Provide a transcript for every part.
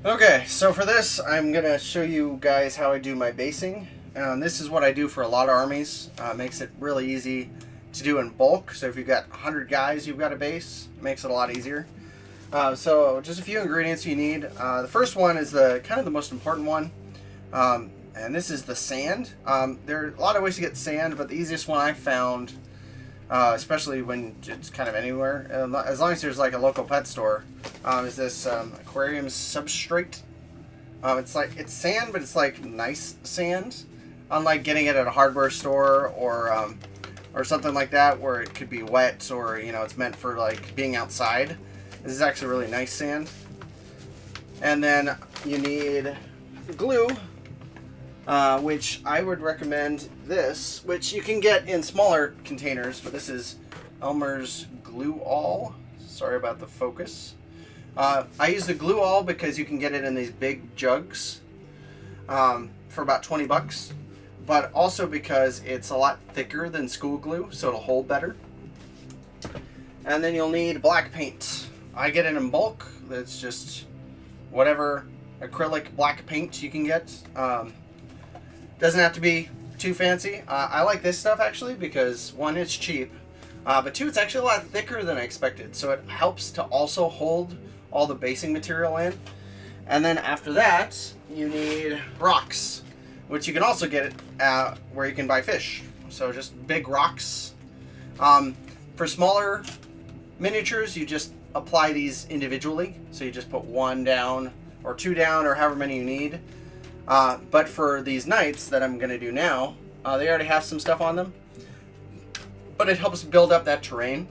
Okay, so for this, I'm going to show you guys how I do my basing. This is what I do for a lot of armies. Makes it really easy to do in bulk. So if you've got 100 guys you've got a base, it makes it a lot easier. So just a few ingredients you need. The first one is kind of the most important one. And this is the sand. There are a lot of ways to get sand, but the easiest one I found, especially when it's kind of anywhere, as long as there's like a local pet store, is this aquarium substrate. It's sand, but it's like nice sand, unlike getting it at a hardware store or something like that where it could be wet or it's meant for like being outside. This is actually really nice sand. And then you need glue, which I would recommend this, which you can get in smaller containers, but this is Elmer's Glue All. Sorry about the focus. I use the Glue All because you can get it in these big jugs for about 20 bucks, but also because it's a lot thicker than school glue, so it'll hold better. And then you'll need black paint. I get it in bulk. It's just whatever acrylic black paint you can get. Doesn't have to be too fancy. I like this stuff actually because one, it's cheap, but two, it's actually a lot thicker than I expected, so it helps to also hold all the basing material in. And then after that, you need rocks, which you can also get where you can buy fish. So just big rocks. For smaller miniatures, you just apply these individually. So you just put one down or two down or however many you need. But for these knights that I'm going to do now, they already have some stuff on them. But it helps build up that terrain.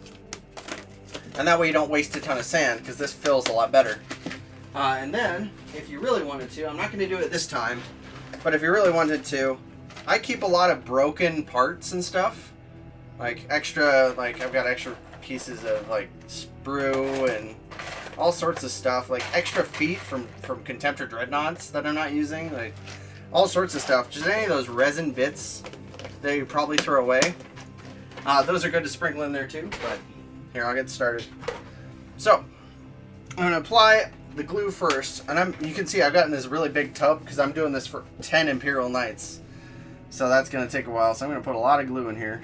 And that way you don't waste a ton of sand, because this fills a lot better. And then, if you really wanted to, I'm not going to do it this time, but if you really wanted to, I keep a lot of broken parts and stuff. Like I've got extra pieces of like sprue and all sorts of stuff, like extra feet from Contemptor Dreadnoughts that I'm not using, like all sorts of stuff. Just any of those resin bits that you probably throw away. Those are good to sprinkle in there too, but here, I'll get started. So, I'm going to apply the glue first, and you can see I've gotten this really big tub because I'm doing this for 10 Imperial Knights. So that's going to take a while, so I'm going to put a lot of glue in here.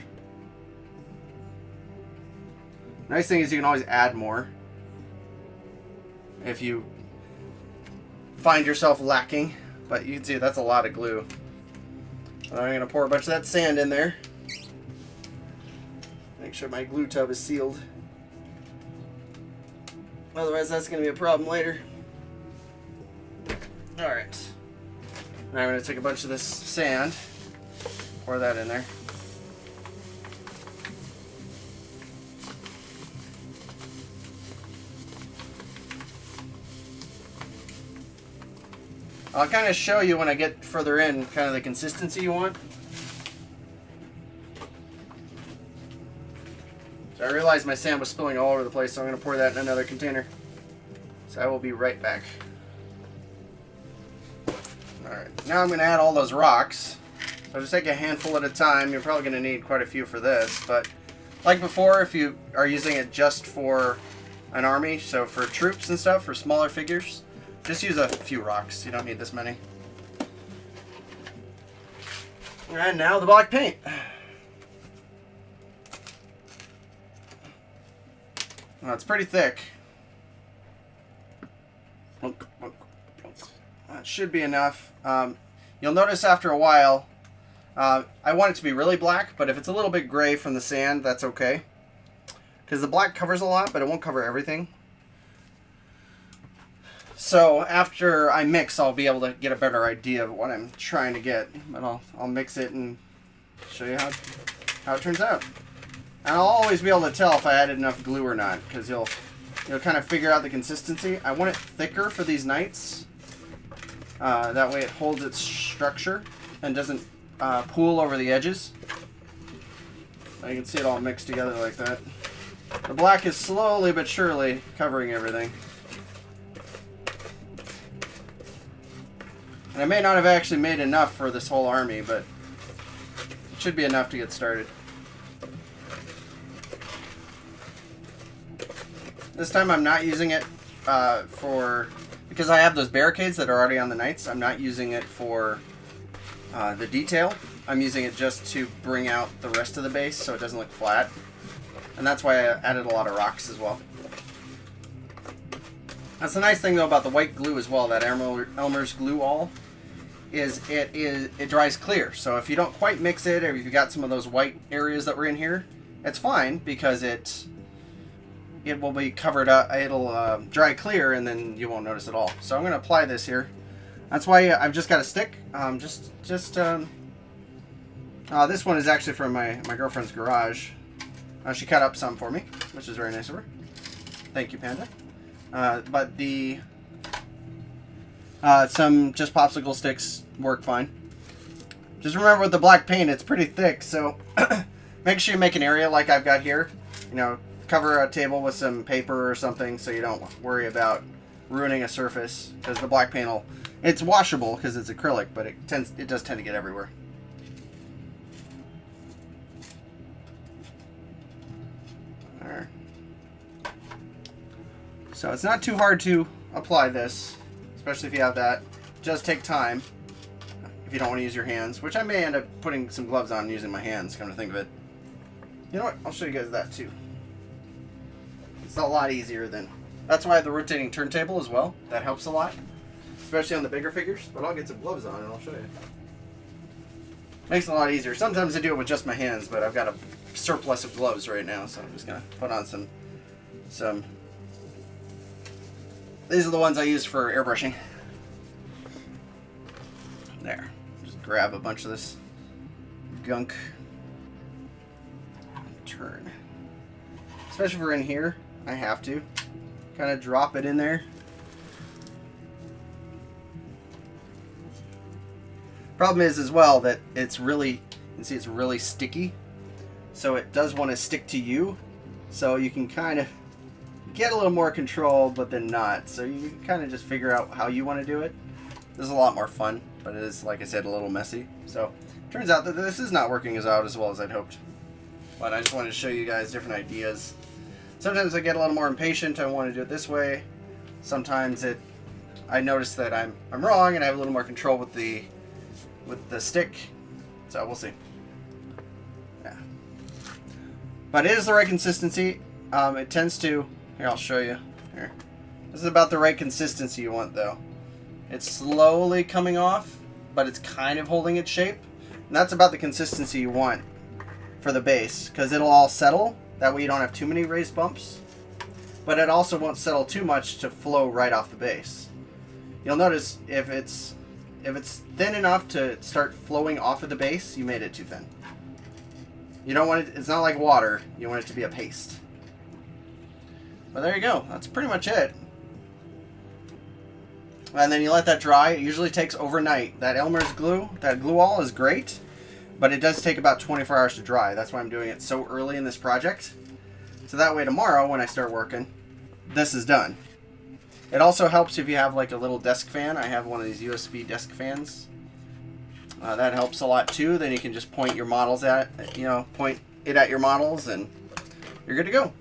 Nice thing is you can always add more if you find yourself lacking, but you can see that's a lot of glue. And I'm going to pour a bunch of that sand in there. Make sure my glue tub is sealed. Otherwise, that's going to be a problem later. Alright. Now I'm going to take a bunch of this sand, pour that in there. I'll kind of show you when I get further in kind of the consistency you want. So I realized my sand was spilling all over the place, so I'm going to pour that in another container. So I will be right back. Alright, now I'm going to add all those rocks. So I'll just take a handful at a time. You're probably going to need quite a few for this, but like before, if you are using it just for an army, so for troops and stuff, for smaller figures, just use a few rocks. You don't need this many. And now the black paint. Well, it's pretty thick. That should be enough. You'll notice after a while, I want it to be really black, but if it's a little bit gray from the sand, that's okay. Because the black covers a lot, but it won't cover everything. So after I mix, I'll be able to get a better idea of what I'm trying to get. But I'll mix it and show you how it turns out. And I'll always be able to tell if I added enough glue or not, because you'll kind of figure out the consistency. I want it thicker for these knights. That way it holds its structure and doesn't pool over the edges. You can see it all mixed together like that. The black is slowly but surely covering everything. And I may not have actually made enough for this whole army, but it should be enough to get started. This time I'm not using it because I have those barricades that are already on the knights, I'm not using it for the detail. I'm using it just to bring out the rest of the base so it doesn't look flat. And that's why I added a lot of rocks as well. That's the nice thing though about the white glue as well, that Elmer's glue all, is it dries clear. So if you don't quite mix it, or if you got some of those white areas that were in here, it's fine because it will be covered up. It'll dry clear, and then you won't notice at all. So I'm going to apply this here. That's why I've just got a stick. This one is actually from my girlfriend's garage. She cut up some for me, which is very nice of her. Thank you, Panda. But some just popsicle sticks work fine. Just remember with the black paint, it's pretty thick, so make sure you make an area like I've got here. You know, cover a table with some paper or something so you don't worry about ruining a surface, because the black paint it's washable because it's acrylic, but it does tend to get everywhere. There. So it's not too hard to apply this, especially if you have that. It does take time if you don't want to use your hands, which I may end up putting some gloves on and using my hands, come to think of it. You know what? I'll show you guys that too. It's a lot easier than... That's why I have the rotating turntable as well. That helps a lot, especially on the bigger figures. But I'll get some gloves on and I'll show you. Makes it a lot easier. Sometimes I do it with just my hands, but I've got a surplus of gloves right now, so I'm just going to put on some... These are the ones I use for airbrushing. There. Just grab a bunch of this gunk. Turn. Especially if we're in here, I have to kind of drop it in there. Problem is as well that it's really, you can see it's really sticky. So it does want to stick to you. So you can kind of get a little more control, but then not. So you can kind of just figure out how you want to do it. This is a lot more fun, but it is, like I said, a little messy. So turns out that this is not working out as well as I'd hoped. But I just wanted to show you guys different ideas. Sometimes I get a little more impatient. I want to do it this way. Sometimes I notice that I'm wrong and I have a little more control with the stick. So we'll see. Yeah. But it is the right consistency. It tends to... Here, I'll show you. Here. This is about the right consistency you want, though. It's slowly coming off, but it's kind of holding its shape. And that's about the consistency you want for the base, because it'll all settle. That way you don't have too many raised bumps. But it also won't settle too much to flow right off the base. You'll notice if it's thin enough to start flowing off of the base, you made it too thin. You don't want it, it's not like water. You want it to be a paste. But there you go. That's pretty much it. And then you let that dry. It usually takes overnight. That Elmer's glue, that glue all is great, but it does take about 24 hours to dry. That's why I'm doing it so early in this project. So that way tomorrow when I start working, this is done. It also helps if you have like a little desk fan. I have one of these USB desk fans. That helps a lot too. Then you can just point your models at, point it at your models and you're good to go.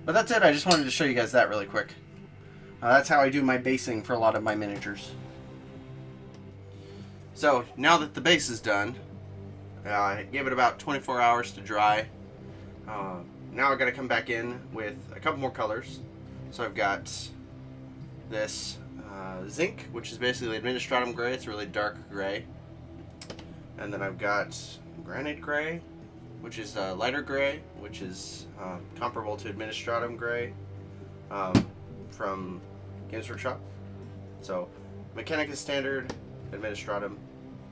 But that's it. I just wanted to show you guys that really quick. That's how I do my basing for a lot of my miniatures. So now that the base is done, I gave it about 24 hours to dry. Now I've got to come back in with a couple more colors. So I've got this zinc, which is basically administratum gray. It's a really dark gray. And then I've got granite gray, which is lighter gray, which is comparable to administratum gray from Games Workshop. So Mechanicus standard, administratum.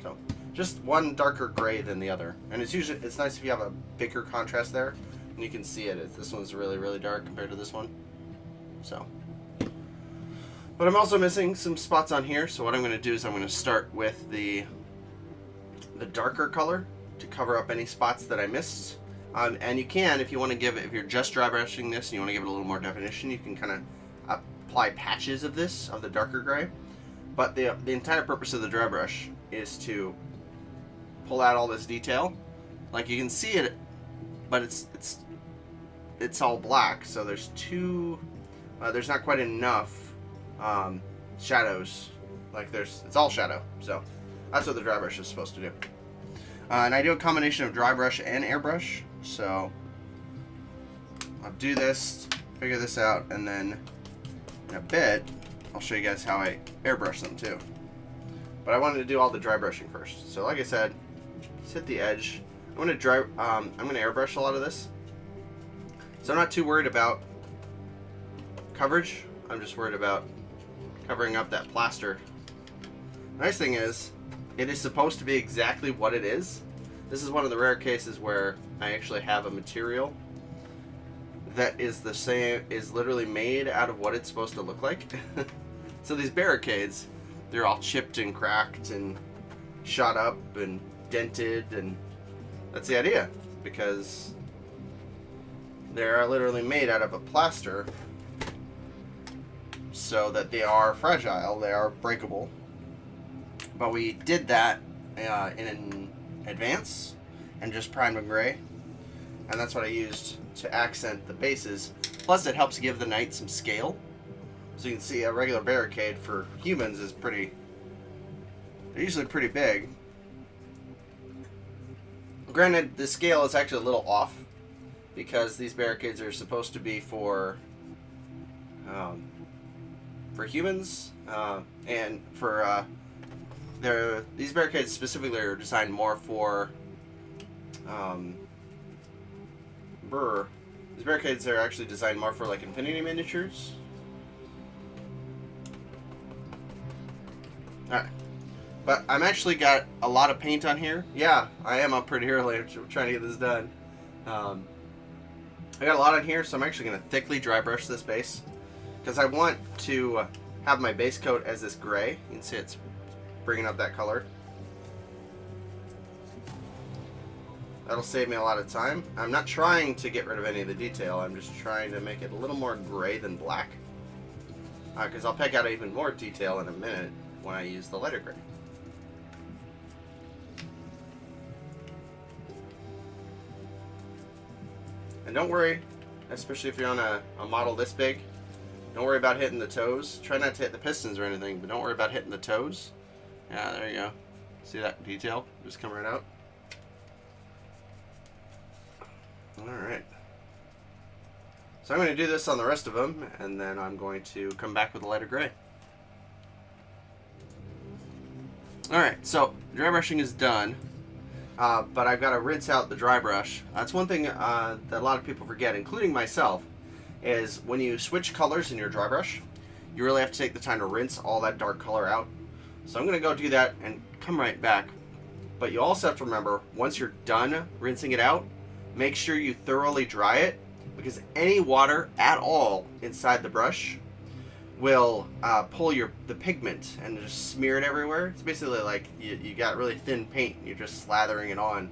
So just one darker gray than the other. And it's nice if you have a bigger contrast there, and you can see it. This one's really, really dark compared to this one. So, but I'm also missing some spots on here. So what I'm going to do is I'm going to start with the darker color to cover up any spots that I missed. And you can, if you want to give it, if you're just dry brushing this and you want to give it a little more definition, you can kind of apply patches of this, of the darker gray. But the entire purpose of the dry brush is to pull out all this detail. Like you can see it, but it's all black, so there's not quite enough shadows. Like it's all shadow. So that's what the dry brush is supposed to do. And I do a combination of dry brush and airbrush. So I'll do this, figure this out, and then in a bit I'll show you guys how I airbrush them too. But I wanted to do all the dry brushing first. So like I said, just hit the edge. I'm gonna airbrush a lot of this. So I'm not too worried about coverage. I'm just worried about covering up that plaster. The nice thing is, it is supposed to be exactly what it is. This is one of the rare cases where I actually have a material that is the same, is literally made out of what it's supposed to look like. So these barricades, they're all chipped and cracked and shot up and dented, and that's the idea, because they are literally made out of a plaster so that they are fragile, they are breakable. But we did that in advance and just primed and gray, and that's what I used to accent the bases. Plus it helps give the knight some scale. So you can see a regular barricade for humans is they're usually pretty big. Granted, the scale is actually a little off because these barricades are supposed to be for humans, and for these barricades specifically are designed more for these barricades are actually designed more for like infinity miniatures. Alright. But I'm actually got a lot of paint on here. Yeah, I am up pretty early. I'm trying to get this done. I got a lot on here, so I'm actually going to thickly dry brush this base, because I want to have my base coat as this gray. You can see it's bringing up that color. That'll save me a lot of time. I'm not trying to get rid of any of the detail. I'm just trying to make it a little more gray than black, because I'll pick out even more detail in a minute when I use the lighter gray. And don't worry, especially if you're on a model this big, don't worry about hitting the toes. Try not to hit the pistons or anything, but don't worry about hitting the toes. Yeah, there you go. See that detail just come right out? Alright. So I'm going to do this on the rest of them, and then I'm going to come back with a lighter gray. Alright, so dry brushing is done. But I've got to rinse out the dry brush. That's one thing that a lot of people forget, including myself, is when you switch colors in your dry brush, you really have to take the time to rinse all that dark color out. So I'm going to go do that and come right back. But you also have to remember, once you're done rinsing it out, make sure you thoroughly dry it, because any water at all inside the brush will pull the pigment and just smear it everywhere. It's basically like you got really thin paint and you're just slathering it on.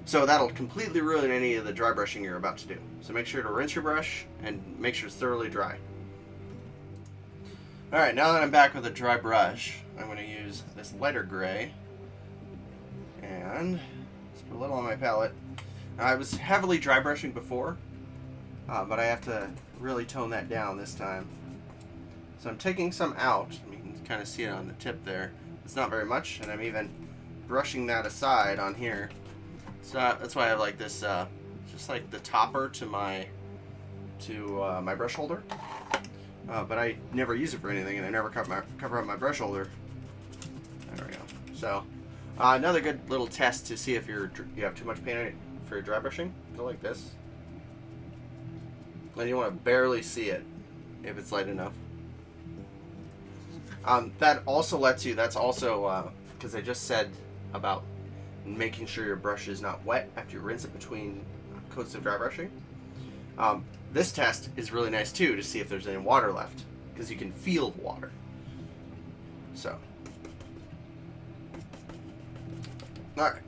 So that'll completely ruin any of the dry brushing you're about to do. So make sure to rinse your brush and make sure it's thoroughly dry. Alright, now that I'm back with a dry brush, I'm going to use this lighter gray and just put a little on my palette. I was heavily dry brushing before, but I have to really tone that down this time. So I'm taking some out, and you can kind of see it on the tip there. It's not very much, and I'm even brushing that aside on here. So that's why I have like this, just like the topper to my brush holder. But I never use it for anything, and I never cover up my brush holder. There we go. So another good little test to see if you have too much paint for your dry brushing. Go like this, and you want to barely see it if it's light enough. That also lets you, that's also, because I just said about making sure your brush is not wet after you rinse it between coats of dry brushing. This test is really nice too, to see if there's any water left, because you can feel the water. So, alright.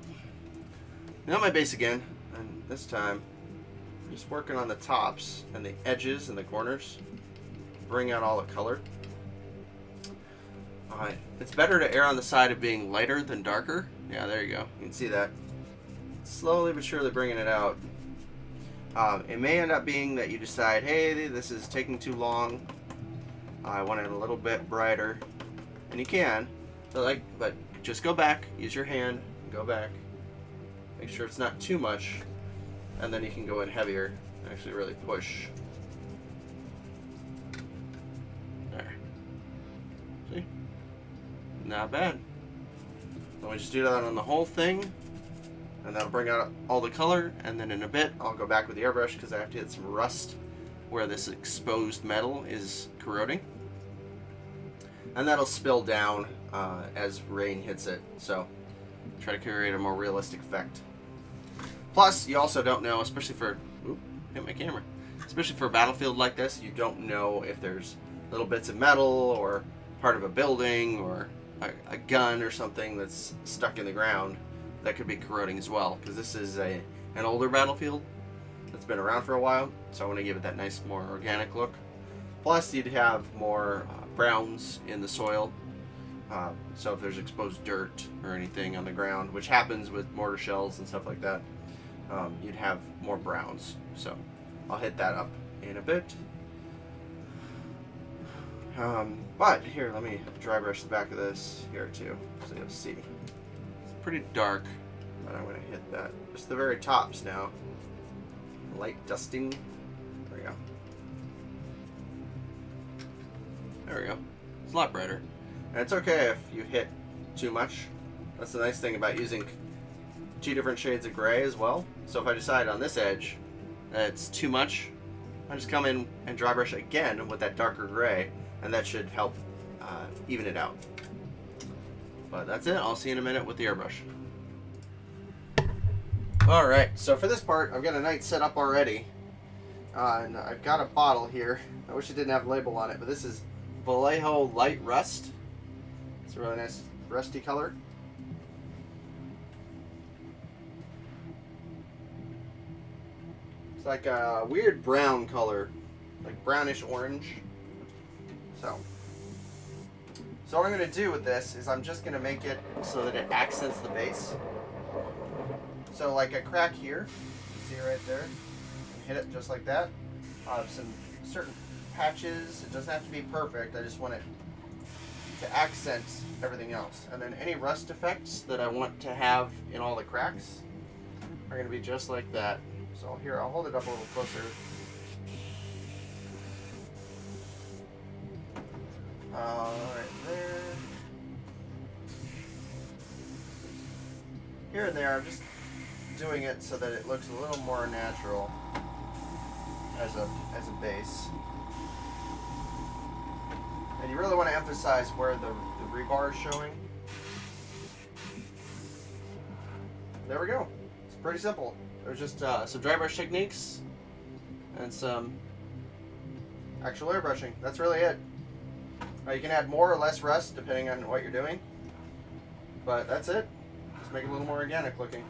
Now my base again, and this time, I'm just working on the tops and the edges and the corners, bring out all the color. It's better to err on the side of being lighter than darker. Yeah, there you go. You can see that. Slowly but surely bringing it out. It may end up being that you decide, hey, this is taking too long. I want it a little bit brighter, and you can, but just go back, use your hand, go back, make sure it's not too much, and then you can go in heavier, actually really push. There. See? Not bad. Then we just do that on the whole thing, and that'll bring out all the color, and then in a bit I'll go back with the airbrush because I have to hit some rust where this exposed metal is corroding. And that'll spill down as rain hits it, so try to create a more realistic effect. Plus, you also don't know, especially for, hit my camera, especially for a battlefield like this, you don't know if there's little bits of metal or part of a building or a gun or something that's stuck in the ground that could be corroding as well, because this is an older battlefield that's been around for a while, so I want to give it that nice, more organic look. Plus, you'd have more browns in the soil, so if there's exposed dirt or anything on the ground, which happens with mortar shells and stuff like that, you'd have more browns. So I'll hit that up in a bit. But here, let me dry brush the back of this here too, so you'll see. It's pretty dark, but I'm going to hit that. Just the very tops now. Light dusting. There we go. There we go. It's a lot brighter. And it's okay if you hit too much. That's the nice thing about using 2 different shades of gray as well. So if I decide on this edge that it's too much, I just come in and dry brush again with that darker gray, and that should help even it out. But that's it. I'll see you in a minute with the airbrush. Alright, so for this part, I've got a night set up already. And I've got a bottle here. I wish it didn't have a label on it, but this is Vallejo Light Rust. It's a really nice rusty color. It's like a weird brown color, like brownish orange. So what I'm going to do with this is I'm just going to make it so that it accents the base. So like a crack here, you see right there, and hit it just like that. Some certain patches, it doesn't have to be perfect, I just want it to accent everything else. And then any rust effects that I want to have in all the cracks are going to be just like that. So here, I'll hold it up a little closer. Right there. Here and there, I'm just doing it so that it looks a little more natural as a base. And you really want to emphasize where the rebar is showing. There we go. It's pretty simple. There's just some dry brush techniques and some actual airbrushing. That's really it. You can add more or less rust depending on what you're doing, but that's it. Just make it a little more organic looking.